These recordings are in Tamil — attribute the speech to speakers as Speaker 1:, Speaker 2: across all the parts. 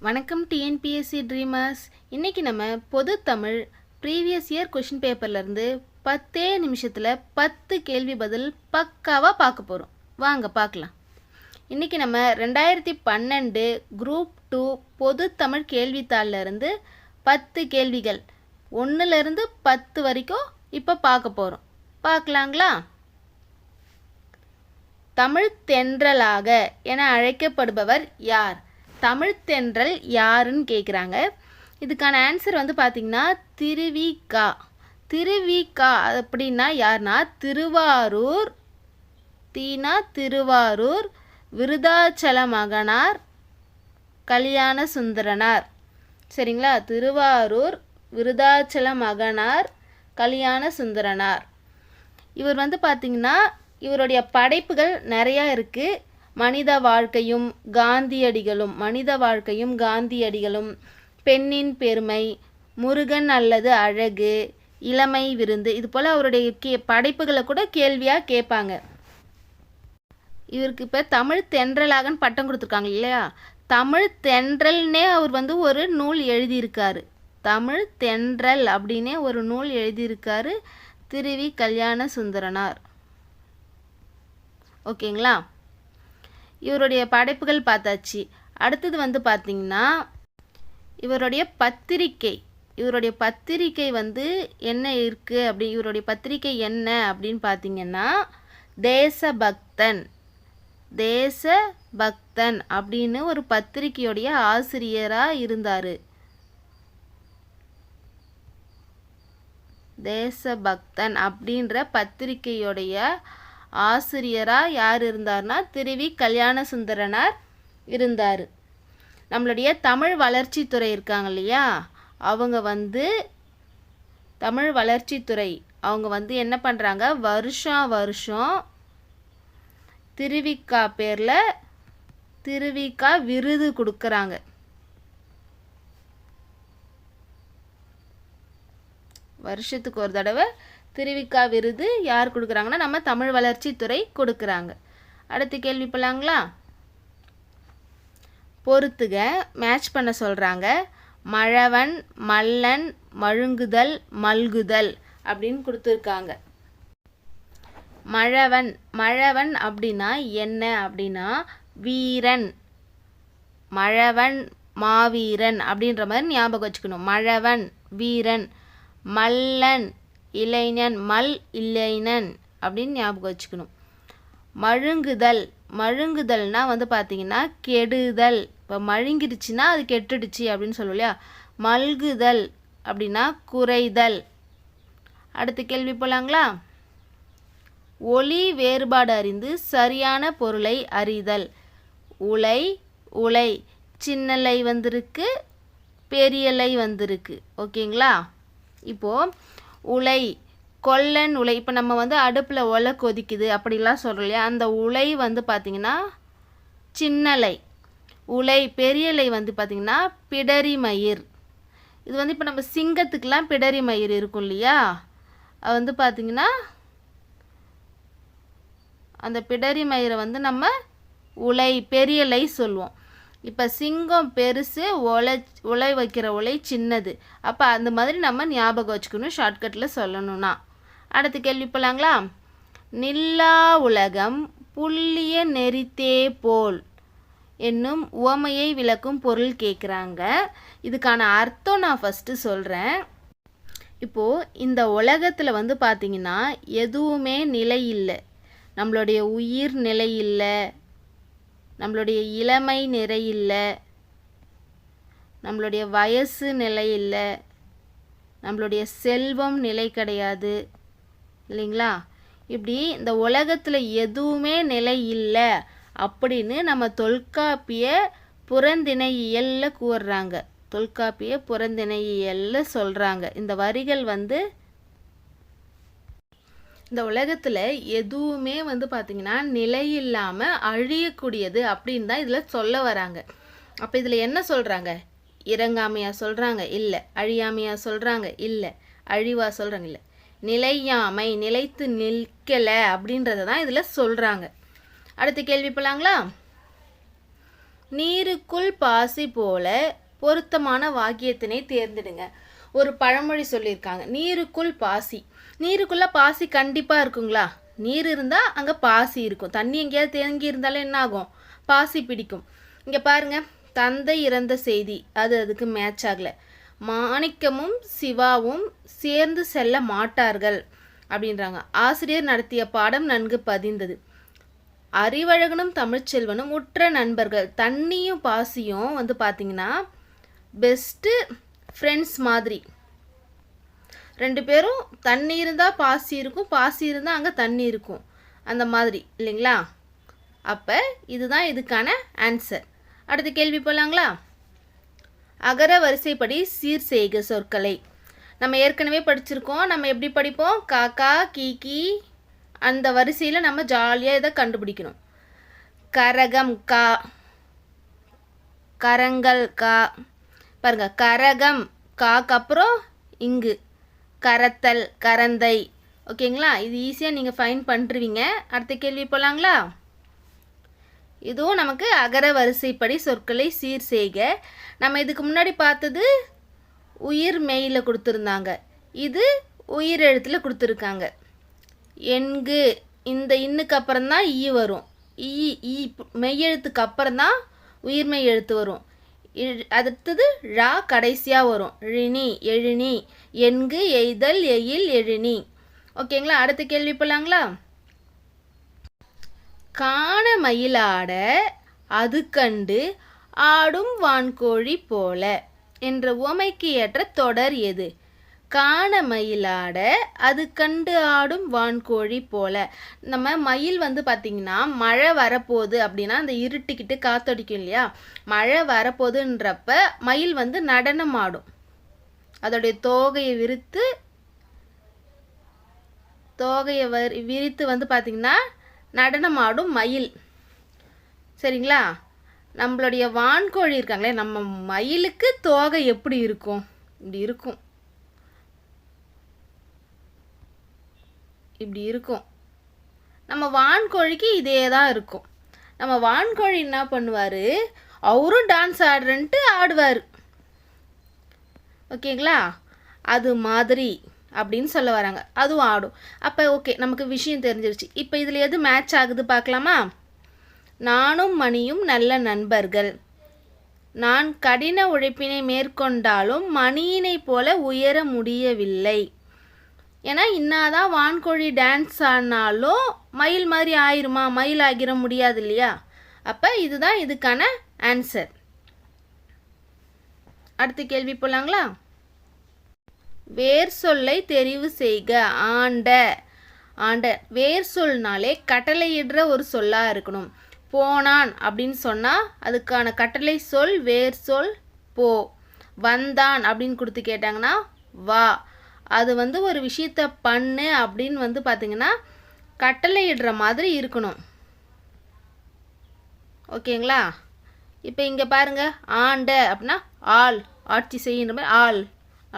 Speaker 1: வணக்கம் டிஎன்பிஎஸ்சி ட்ரீமர்ஸ். இன்றைக்கி நம்ம பொது தமிழ் ப்ரீவியஸ் இயர் கொஷின் பேப்பர்லேருந்து 10 நிமிஷத்தில் 10 கேள்வி பதில் பக்காவாக பார்க்க போகிறோம். வாங்க பார்க்கலாம். இன்றைக்கி நம்ம 2012 குரூப் 2 பொது தமிழ் கேள்வித்தாளிலிருந்து 10 கேள்விகள் 1லேருந்து 10 வரைக்கும் இப்போ பார்க்க போகிறோம். பார்க்கலாங்களா? தமிழ் தென்றலாக என அழைக்கப்படுபவர் யார்? தமிழ் தென்றல் யாருன்னு கேட்குறாங்க. இதுக்கான ஆன்சர் வந்து பார்த்திங்கன்னா திருவிகா. திருவிகா அப்படின்னா யாருன்னா திருவாரூர், திருவாரூர் விருதாச்சல மகனார் கல்யாண சுந்தரனார். சரிங்களா? திருவாரூர் விருதாச்சல மகனார் கல்யாண சுந்தரனார். இவர் வந்து பார்த்திங்கன்னா இவருடைய படைப்புகள் நிறையா இருக்குது. மனித வாழ்க்கையும் காந்தியடிகளும், பெண்ணின் பெருமை, முருகன் அல்லது அழகு, இளமை விருந்து, இது போல் அவருடைய படைப்புகளை கூட கேள்வியாக கேட்பாங்க. இவருக்கு இப்போ தமிழ் தென்றலாகன்னு பட்டம் கொடுத்துருக்காங்க இல்லையா? தமிழ் தென்றல்னே அவர் வந்து ஒரு நூல் எழுதியிருக்காரு. தமிழ் தென்றல் அப்படின்னே ஒரு நூல் எழுதியிருக்காரு திருவி கல்யாண சுந்தரனார். ஓகேங்களா? இவருடைய படைப்புகள் பார்த்தாச்சு. அடுத்தது வந்து பார்த்திங்கன்னா இவருடைய பத்திரிக்கை வந்து என்ன இருக்குது இவருடைய பத்திரிக்கை என்ன அப்படின்னு பார்த்திங்கன்னா தேசபக்தன் அப்படின்னு ஒரு பத்திரிக்கையுடைய ஆசிரியராக இருந்தார். தேசபக்தன் அப்படின்ற பத்திரிக்கையுடைய ஆசிரியராக யார் இருந்தார்னா திருவி கல்யாண சுந்தரனார் இருந்தார். நம்மளுடைய தமிழ் வளர்ச்சித்துறை இருக்காங்க இல்லையா, அவங்க வந்து தமிழ் வளர்ச்சித்துறை அவங்க வந்து என்ன பண்ணுறாங்க, வருஷம் திருவிக்கா பேரில் திருவிக்கா விருது கொடுக்குறாங்க. வருஷத்துக்கு ஒரு தடவை திருவிக்கா விருது யார் கொடுக்குறாங்கன்னா நம்ம தமிழ் வளர்ச்சித்துறை கொடுக்குறாங்க. அடுத்த கேள்வி போலாங்களா? பொறுத்துக, மேட்ச் பண்ண சொல்கிறாங்க. மழவன், மல்லன், மழுங்குதல், மல்குதல் அப்படின்னு கொடுத்துருக்காங்க. மழவன் அப்படின்னா என்ன அப்படின்னா வீரன். மழவன் மாவீரன் அப்படின்ற மாதிரி ஞாபகம் வச்சுக்கணும். மழவன் வீரன், மல்லன் இளைஞன், இளைஞன் அப்படின்னு ஞாபகம் வச்சுக்கணும். மழுங்குதல்னா வந்து பார்த்திங்கன்னா கெடுதல். இப்போ மழுங்கிடுச்சுன்னா அது கெட்டுடுச்சு அப்படின்னு சொல்லுவோம் இல்லையா? மல்குதல் அப்படின்னா குறைதல். அடுத்த கேள்வி போலாங்களா? ஒலி வேறுபாடு அறிந்து சரியான பொருளை அறிதல். உலை சின்னலை வந்திருக்கு, பெரியலை வந்திருக்கு. ஓகேங்களா? இப்போது உலை, கொல்லன் உலை, இப்போ நம்ம வந்து அடுப்பில் ஒலை கொதிக்குது அப்படிலாம் சொல்கிறோம் இல்லையா? அந்த உலை வந்து பார்த்திங்கன்னா சின்னலை. உலை பெரியலை வந்து பார்த்திங்கன்னா பிடரி மயிர். இது வந்து இப்போ நம்ம சிங்கத்துக்கெலாம் பிடரி மயிர் இருக்கும் இல்லையா? அது வந்து பார்த்திங்கன்னா அந்த பிடரி மயிரை வந்து நம்ம உலை பெரியலை சொல்லுவோம். இப்போ சிங்கம் பெருசு, உலை வைக்கிற உலை சின்னது. அப்போ அந்த மாதிரி நம்ம ஞாபகம் வச்சுக்கணும் ஷார்ட்கட்டில் சொல்லணும்னா. அடுத்த கேள்வி போலாங்களா? நில்லா உலகம் புள்ளிய நெறித்தே போல் என்னும் உவமையை விளக்கும் பொருள் கேட்குறாங்க. இதுக்கான அர்த்தம் நான் ஃபஸ்ட்டு சொல்கிறேன். இப்போது இந்த உலகத்தில் வந்து பார்த்திங்கன்னா எதுவுமே நிலை இல்லை. நம்மளுடைய உயிர் நிலை இல்லை, நம்மளுடைய இளமை நிலை இல்லை, நம்மளுடைய வயசு நிலை இல்லை, நம்மளுடைய செல்வம் நிலை கிடையாது இல்லைங்களா? இப்படி இந்த உலகத்தில் எதுவுமே நிலை இல்லை அப்படின்னு நம்ம தொல்காப்பிய புறந்திணையியலில் கூறுறாங்க. தொல்காப்பிய புறந்திணையியலில் சொல்கிறாங்க. இந்த வரிகள் வந்து இந்த உலகத்தில் எதுவுமே வந்து பார்த்திங்கன்னா நிலை இல்லாமல் அழியக்கூடியது அப்படின்னு தான் இதில் சொல்ல வராங்க. அப்போ இதில் என்ன சொல்கிறாங்க? இறங்காமையாக சொல்கிறாங்க? இல்லை. அழியாமையாக சொல்கிறாங்க? இல்லை. அழிவாக சொல்கிறாங்க? இல்லை. நிலையாமை, நிலைத்து நிற்கலை அப்படின்றத தான் இதில் சொல்கிறாங்க. அடுத்த கேள்வி போலாங்களா? நீருக்குள் பாசி போல பொருத்தமான வாக்கியத்தினை தேர்ந்தெடுங்க. ஒரு பழமொழி சொல்லியிருக்காங்க, நீருக்குள் பாசி. நீருக்குள்ளே பாசி கண்டிப்பாக இருக்குங்களா? நீர் இருந்தால் அங்கே பாசி இருக்கும். தண்ணி எங்கேயாவது தேங்கி இருந்தாலும் என்ன ஆகும்? பாசி பிடிக்கும். இங்கே பாருங்கள், தந்தை இறந்த செய்தி, அதுக்கு மேட்ச் ஆகலை. மாணிக்கமும் சிவாவும் சேர்ந்து செல்ல மாட்டார்கள் அப்படின்றாங்க. ஆசிரியர் நடத்திய பாடம் நன்கு பதிந்தது. அறிவழகனும் தமிழ்ச்செல்வனும் உற்ற நண்பர்கள். தண்ணியும் பாசியும் வந்து பார்த்திங்கன்னா பெஸ்ட்டு ஃப்ரெண்ட்ஸ் மாதிரி. 2 பேரும் தண்ணி இருந்தால் பாசி இருக்கும், பாசி இருந்தால் அங்கே தண்ணி இருக்கும், அந்த மாதிரி இல்லைங்களா? அப்போ இதுதான் இதுக்கான ஆன்சர். அடுத்த கேள்வி போகலாங்களா? அகர வரிசைப்படி சீர் செய்க சொற்களை. நம்ம ஏற்கனவே படிச்சிருக்கோம். நம்ம எப்படி படிப்போம்? காக்கா கீக்கி அந்த வரிசையில் நம்ம ஜாலியாக இதை கண்டுபிடிக்கணும். கரகம் கா, கரங்கள் கா. பாருங்க, கரகம் காக்கு அப்புறம் இங்கு கரத்தல் கரந்தை. ஓகேங்களா? இது ஈஸியாக நீங்கள் ஃபைன் பண்ணுருவீங்க. அடுத்த கேள்வி போகலாங்களா? இதுவும் நமக்கு அகர வரிசைப்படி சொற்களை சீர் செய்க. நம்ம இதுக்கு முன்னாடி பார்த்தது உயிர் மெய்யில் கொடுத்துருந்தாங்க, இது உயிர் எழுத்தில் கொடுத்துருக்காங்க. எண்கு, இந்த இன்னுக்கு அப்புறம் தான் ஈ வரும். ஈ மெய்யெழுத்துக்கு அப்புறம் தான் உயிர்மெய் எழுத்து வரும். அடுத்தது ரா கடைசியாக வரும். ழினி எழுனி, எண்கு எய்தல் எயில் எழுனி. ஓகேங்களா? அடுத்த கேள்வி போகலாங்களா? காண மயிலாட அது கண்டு ஆடும் வான்கோழி போல என்ற உவமைக்கு ஏற்ற தொடர் எது? காண மயிலாட அது கண்டு ஆடும் வான்கோழி போல. நம்ம மயில் வந்து பார்த்திங்கன்னா மழை வரப்போகுது அப்படின்னா அந்த இருட்டிக்கிட்டு காத்தடிக்கும் இல்லையா? மழை வரப்போகுதுன்றப்ப மயில் வந்து நடனம் ஆடும். அதோடைய தோகையை விரித்து வந்து பார்த்திங்கன்னா நடனம் ஆடும் மயில். சரிங்களா? நம்மளுடைய வான்கோழி இருக்காங்களே, நம்ம மயிலுக்கு தோகை எப்படி இருக்கும்? இப்படி இருக்கும், இப்படி இருக்கும். நம்ம வான்கோழிக்கு இதே தான் இருக்கும். நம்ம வான்கோழி என்ன பண்ணுவார்? அவரும் டான்ஸ் ஆடுறன்ட்டு ஆடுவார். ஓகேங்களா? அது மாதிரி அப்படின்னு சொல்ல வராங்க. அதுவும் ஆடும். அப்போ ஓகே, நமக்கு விஷயம் தெரிஞ்சிருச்சு. இப்போ இதில் எது மேட்ச் ஆகுது பார்க்கலாமா? நானும் மணியும் நல்ல நண்பர்கள். நான் கடின உழைப்பினை மேற்கொண்டாலும் மணியினை போல உயர முடியவில்லை. ஏன்னா இன்னாதான் வான்கோழி டான்ஸ் ஆடினாலும் மயில் மாதிரி ஆயிருமா? மயில் ஆகிர முடியாது இல்லையா? அப்போ இதுதான் இதுக்கான ஆன்சர். அடுத்த கேள்வி போகலாங்களா? வேர் சொல்லை தெரிவு செய்க. ஆண்ட. வேர் சொல்னாலே கட்டளையிடுற ஒரு சொல்லாக இருக்கணும். போனான் அப்படின்னு சொன்னால் அதுக்கான கட்டளை சொல் வேர் சொல் போ. வந்தான் அப்படின்னு கொடுத்து கேட்டாங்கன்னா வா. அது வந்து ஒரு விஷயத்தை பண்ணு அப்படின்னு வந்து பார்த்திங்கன்னா கட்டளையிடுற மாதிரி இருக்கணும். ஓகேங்களா? இப்போ இங்கே பாருங்கள், ஆண்ட அப்படின்னா ஆள், ஆட்சி செய்கின்ற மாதிரி ஆள்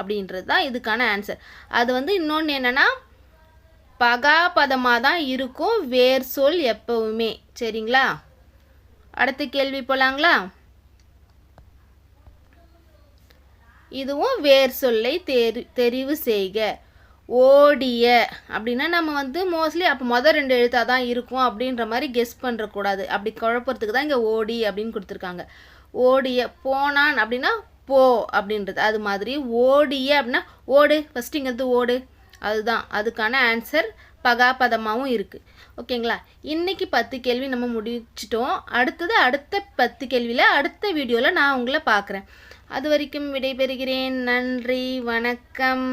Speaker 1: அப்படின்றது தான் இதுக்கான ஆன்சர். அது வந்து இன்னொன்று என்னென்னா பகாபதமாக தான் இருக்கும் வேர் சொல் எப்பவுமே. சரிங்களா? அடுத்த கேள்வி போகலாங்களா? இதுவும் வேர் சொல்லை தெரிவு செய்க. ஓடிய அப்படின்னா நம்ம வந்து மோஸ்ட்லி அப்போ மொதல் 2 எழுத்தாக தான் இருக்கும் அப்படின்ற மாதிரி கெஸ் பண்ணுறக்கூடாது. அப்படி குழப்பறதுக்கு தான் இங்கே ஓடி அப்படின்னு கொடுத்துருக்காங்க. ஓடிய. போனான் அப்படின்னா போ அப்படின்றது. அது மாதிரி ஓடிய அப்படின்னா ஓடு, ஃபஸ்ட்டுங்கிறது ஓடு, அதுதான் அதுக்கான ஆன்சர். பகாபதமாகவும் இருக்குது. ஓகேங்களா? இன்றைக்கி 10 கேள்வி நம்ம முடிச்சிட்டோம். அடுத்த 10 கேள்வியில் அடுத்த வீடியோவில் நான் உங்களை பார்க்குறேன். அது வரைக்கும் விடைபெறுகிறேன். நன்றி, வணக்கம்.